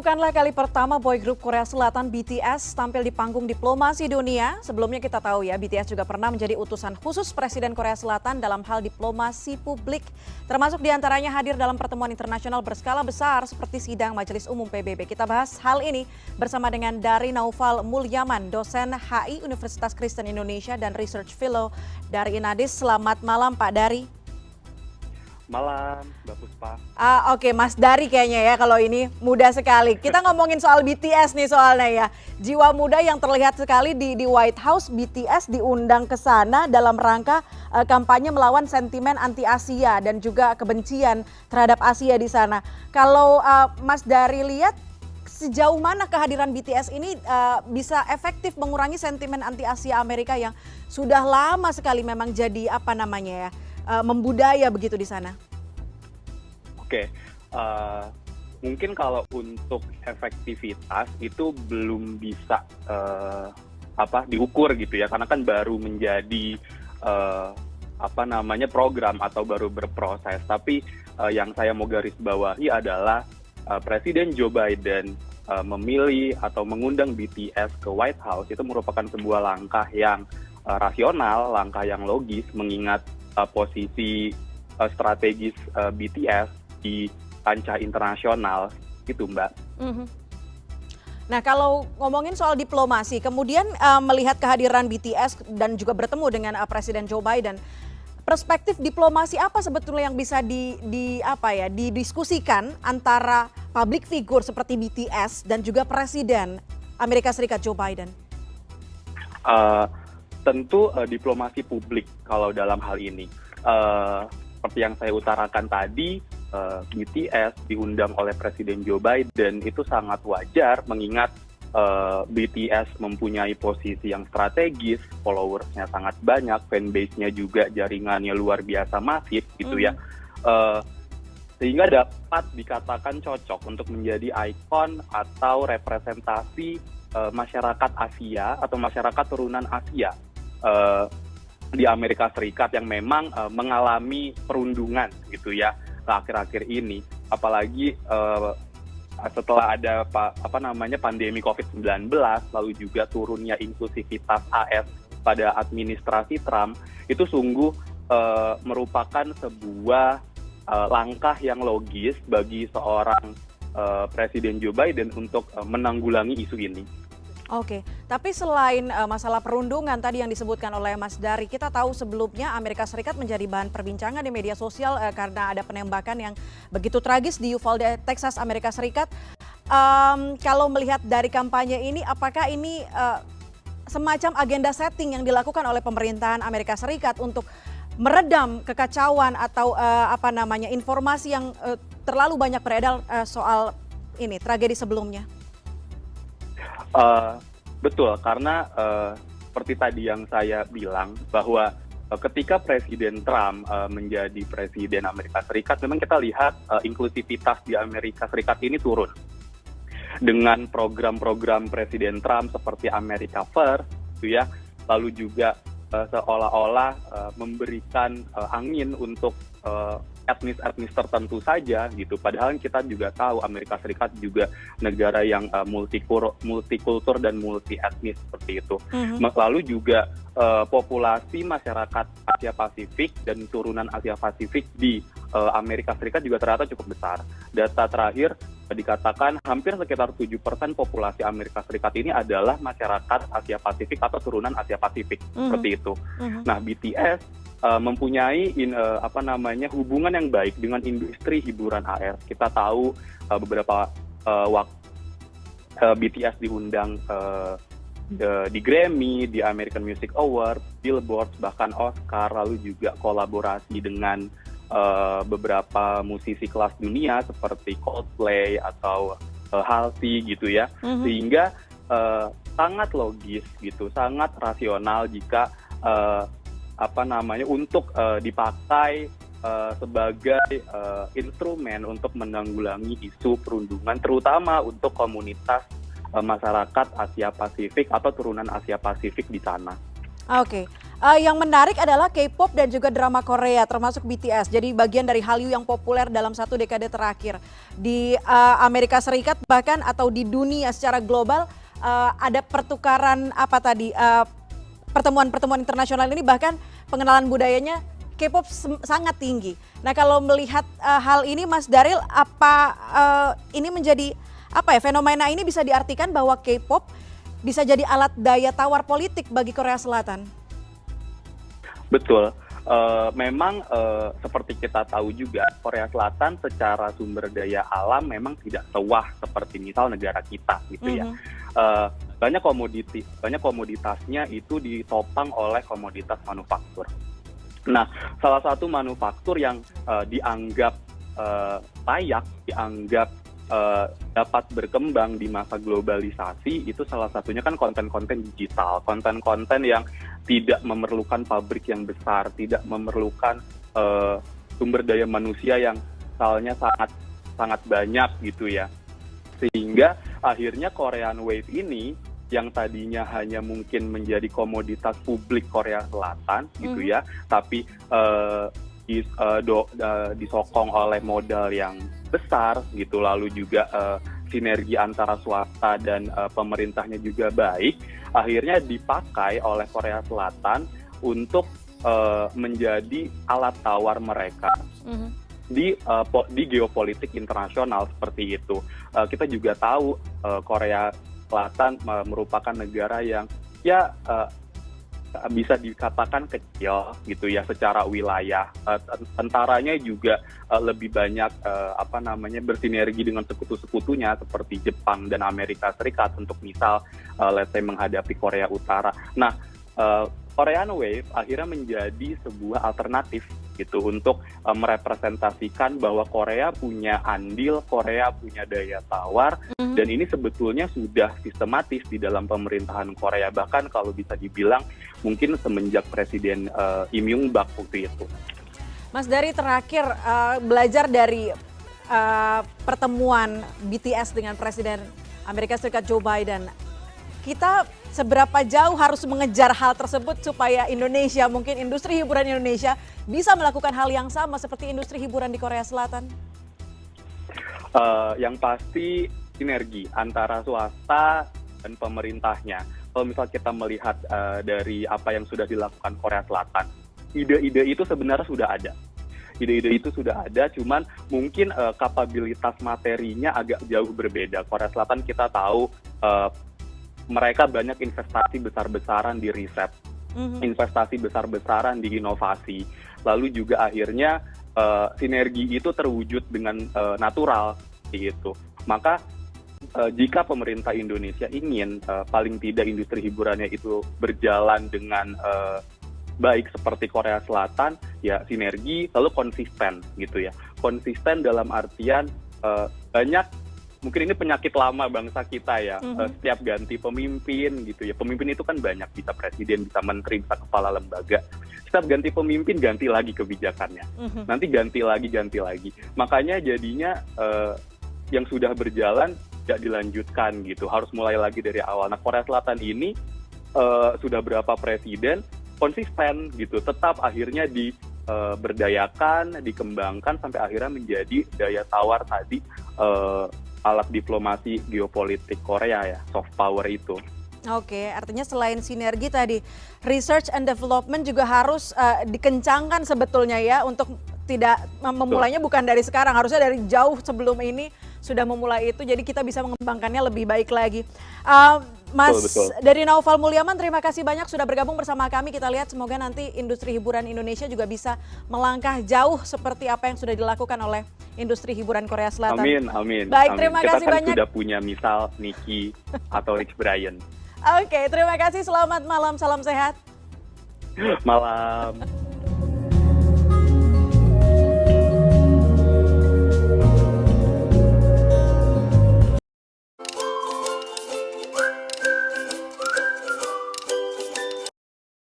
bukanlah kali pertama boy group Korea Selatan BTS tampil di panggung diplomasi dunia. Sebelumnya kita tahu ya, BTS juga pernah menjadi utusan khusus Presiden Korea Selatan dalam hal diplomasi publik. Termasuk diantaranya hadir dalam pertemuan internasional berskala besar seperti sidang Majelis Umum PBB. Kita bahas hal ini bersama dengan Dari Naufal Mulyaman, dosen HI Universitas Kristen Indonesia dan Research Fellow dari Inadis. Selamat malam Pak Dari. Malam, Mbak Puspa. Oke, Mas Dari kayaknya ya kalau ini muda sekali. Kita ngomongin soal BTS nih soalnya ya. Jiwa muda yang terlihat sekali di White House. BTS diundang ke sana dalam rangka kampanye melawan sentimen anti-Asia dan juga kebencian terhadap Asia di sana. Kalau Mas Dari lihat sejauh mana kehadiran BTS ini bisa efektif mengurangi sentimen anti-Asia Amerika yang sudah lama sekali memang jadi apa namanya ya, membudaya begitu di sana. Oke, mungkin kalau untuk efektivitas itu belum bisa diukur gitu ya, karena kan baru menjadi program atau baru berproses. Tapi yang saya mau garis bawahi adalah Presiden Joe Biden memilih atau mengundang BTS ke White House itu merupakan sebuah langkah yang rasional, langkah yang logis, mengingat posisi strategis BTS di kancah internasional gitu, Mbak. Nah, kalau ngomongin soal diplomasi, kemudian melihat kehadiran BTS dan juga bertemu dengan Presiden Joe Biden, perspektif diplomasi apa sebetulnya yang bisa didiskusikan antara public figure seperti BTS dan juga Presiden Amerika Serikat Joe Biden? Tentu diplomasi publik kalau dalam hal ini. Seperti yang saya utarakan tadi, BTS diundang oleh Presiden Joe Biden itu sangat wajar mengingat BTS mempunyai posisi yang strategis, followersnya sangat banyak, fanbase-nya juga jaringannya luar biasa masif gitu ya. Sehingga dapat dikatakan cocok untuk menjadi ikon atau representasi masyarakat Asia atau masyarakat turunan Asia di Amerika Serikat yang memang mengalami perundungan gitu ya akhir-akhir ini, apalagi setelah ada pandemi COVID-19, lalu juga turunnya inklusivitas AS pada administrasi Trump, itu sungguh merupakan sebuah langkah yang logis bagi seorang Presiden Joe Biden untuk menanggulangi isu ini. Oke, tapi selain masalah perundungan tadi yang disebutkan oleh Mas Dari, kita tahu sebelumnya Amerika Serikat menjadi bahan perbincangan di media sosial karena ada penembakan yang begitu tragis di Uvalde, Texas, Amerika Serikat. Kalau melihat dari kampanye ini, apakah ini semacam agenda setting yang dilakukan oleh pemerintahan Amerika Serikat untuk meredam kekacauan atau informasi yang terlalu banyak beredar soal ini tragedi sebelumnya? Betul, karena seperti tadi yang saya bilang bahwa ketika Presiden Trump menjadi Presiden Amerika Serikat, memang kita lihat inklusivitas di Amerika Serikat ini turun. Dengan program-program Presiden Trump seperti America First, gitu ya, lalu juga seolah-olah memberikan angin untuk etnis-etnis tertentu saja gitu. Padahal kita juga tahu Amerika Serikat juga negara yang multikultur dan multi etnis seperti itu. Lalu juga populasi masyarakat Asia Pasifik dan turunan Asia Pasifik di Amerika Serikat juga ternyata cukup besar. Data terakhir dikatakan hampir sekitar 7% populasi Amerika Serikat ini adalah masyarakat Asia Pasifik atau turunan Asia Pasifik seperti itu. Nah, BTS mempunyai hubungan yang baik dengan industri hiburan AS. Kita tahu beberapa waktu BTS diundang di Grammy, di American Music Awards, Billboard, bahkan Oscar, lalu juga kolaborasi dengan beberapa musisi kelas dunia seperti Coldplay atau Halsey gitu ya. Sehingga sangat logis gitu, sangat rasional jika untuk dipakai sebagai instrumen untuk menanggulangi isu perundungan, terutama untuk komunitas masyarakat Asia Pasifik atau turunan Asia Pasifik di sana. Oke. Yang menarik adalah K-pop dan juga drama Korea, termasuk BTS. Jadi bagian dari Hallyu yang populer dalam 1 dekade terakhir di Amerika Serikat bahkan atau di dunia secara global. Ada pertukaran apa tadi pertemuan-pertemuan internasional ini, bahkan pengenalan budayanya K-pop sangat tinggi. Nah kalau melihat hal ini, Mas Daryl, apa ini menjadi apa ya, fenomena ini bisa diartikan bahwa K-pop bisa jadi alat daya tawar politik bagi Korea Selatan? Betul. Memang seperti kita tahu juga, Korea Selatan secara sumber daya alam memang tidak sewah seperti misal negara kita gitu ya. Banyak komoditasnya itu ditopang oleh komoditas manufaktur. Nah, salah satu manufaktur yang dianggap layak, dianggap dapat berkembang di masa globalisasi itu salah satunya kan konten-konten digital, konten-konten yang tidak memerlukan pabrik yang besar, tidak memerlukan sumber daya manusia yang misalnya sangat banyak gitu ya. Sehingga akhirnya Korean Wave ini yang tadinya hanya mungkin menjadi komoditas publik Korea Selatan gitu ya, tapi disokong oleh modal yang besar gitu, lalu juga sinergi antara swasta dan pemerintahnya juga baik, akhirnya dipakai oleh Korea Selatan untuk menjadi alat tawar mereka di geopolitik internasional seperti itu. Kita juga tahu Korea Selatan merupakan negara yang ya bisa dikatakan kecil gitu ya secara wilayah. Tentaranya juga lebih banyak bersinergi dengan sekutu-sekutunya seperti Jepang dan Amerika Serikat untuk misal let's say menghadapi Korea Utara. Nah, Korean Wave akhirnya menjadi sebuah alternatif gitu untuk merepresentasikan bahwa Korea punya andil, Korea punya daya tawar, dan ini sebetulnya sudah sistematis di dalam pemerintahan Korea, bahkan kalau bisa dibilang mungkin semenjak Presiden Im Young Bak waktu itu. Mas, dari terakhir belajar dari pertemuan BTS dengan Presiden Amerika Serikat Joe Biden, kita seberapa jauh harus mengejar hal tersebut supaya Indonesia, mungkin industri hiburan Indonesia bisa melakukan hal yang sama seperti industri hiburan di Korea Selatan? Yang pasti sinergi antara swasta dan pemerintahnya. Kalau misal kita melihat dari apa yang sudah dilakukan Korea Selatan, ide-ide itu sebenarnya sudah ada. Ide-ide itu sudah ada, cuman mungkin kapabilitas materinya agak jauh berbeda. Korea Selatan kita tahu mereka banyak investasi besar-besaran di riset, investasi besar-besaran di inovasi, lalu juga akhirnya sinergi itu terwujud dengan natural gitu. Maka jika pemerintah Indonesia ingin paling tidak industri hiburannya itu berjalan dengan baik seperti Korea Selatan, ya sinergi lalu konsisten gitu ya. Konsisten dalam artian banyak. Mungkin ini penyakit lama bangsa kita ya, setiap ganti pemimpin gitu ya. Pemimpin itu kan banyak, bisa presiden, bisa menteri, bisa kepala lembaga. Setiap ganti pemimpin, ganti lagi kebijakannya. Nanti ganti lagi. Makanya jadinya yang sudah berjalan tidak dilanjutkan gitu, harus mulai lagi dari awal. Nah, Korea Selatan ini sudah berapa presiden konsisten gitu, tetap akhirnya diberdayakan, dikembangkan sampai akhirnya menjadi daya tawar tadi, alat diplomasi geopolitik Korea ya, soft power itu. Oke, artinya selain sinergi tadi, research and development juga harus dikencangkan sebetulnya ya, untuk tidak memulainya bukan dari sekarang, harusnya dari jauh sebelum ini sudah memulai itu, jadi kita bisa mengembangkannya lebih baik lagi. Mas, betul. Dari Naufal Mulyaman, terima kasih banyak sudah bergabung bersama kami. Kita lihat semoga nanti industri hiburan Indonesia juga bisa melangkah jauh seperti apa yang sudah dilakukan oleh industri hiburan Korea Selatan. Amin. Baik, terima kasih banyak. Kita kan sudah punya misal Nicky atau Rich Brian. Oke, terima kasih. Selamat malam, salam sehat. Malam.